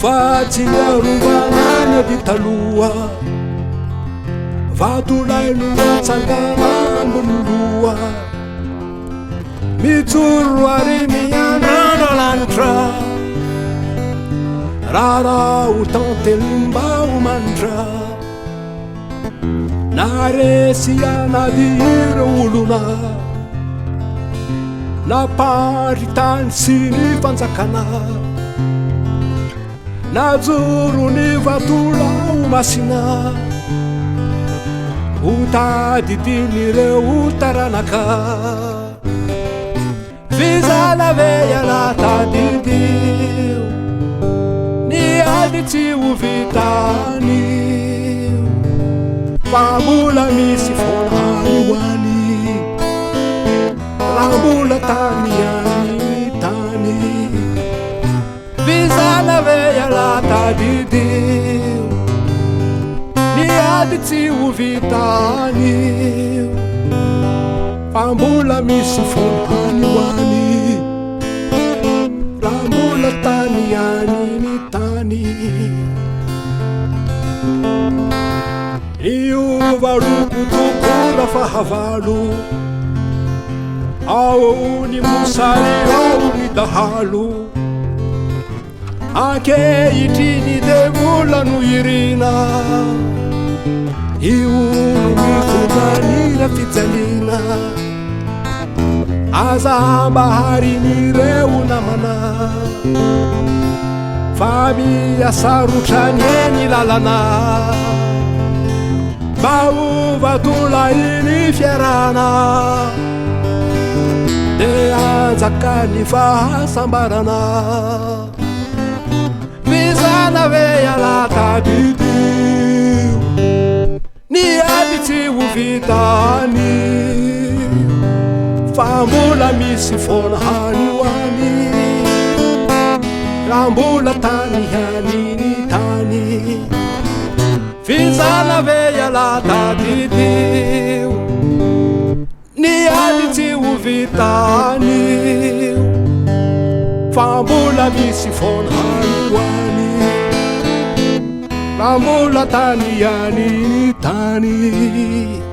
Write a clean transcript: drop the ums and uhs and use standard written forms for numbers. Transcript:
fatsy arovanany dy taloha vatolay loatsanganambony loha mijoro ary miandrano lanitra raha ho tantely mba ho manitra naresy anady ireo olona naparitany sy ny fanjakana najoro ny vatola ho masina ho tadidin'ireo taranaka vizana veala tadidio ny ady tsy ho vitanio fa mbola misy fonany hoany raha mbola tany any tany vizana veala tadidio ny ady tsy ho vitanio fa mbola misy fonany hoany raha mbola tany any ny tany io valoko tokora fahavalo ao ny mosary ao ny dahalo ankehitriny de mbola no irina io no mitonanira fijaliana aza mbaharin'ireo namana fa miasarotrany eny lalana mba ho vatolainy fiarana de anjakany fahasambarana vizana veala tadidio ny ady tsy ho vitany fa mbola misy fonany hoany raha mbola tany any ny tany vizana veala tadidio ny ady tsy ho vitanio fa mbola misy fonany hoany raha mbola tany any ny tany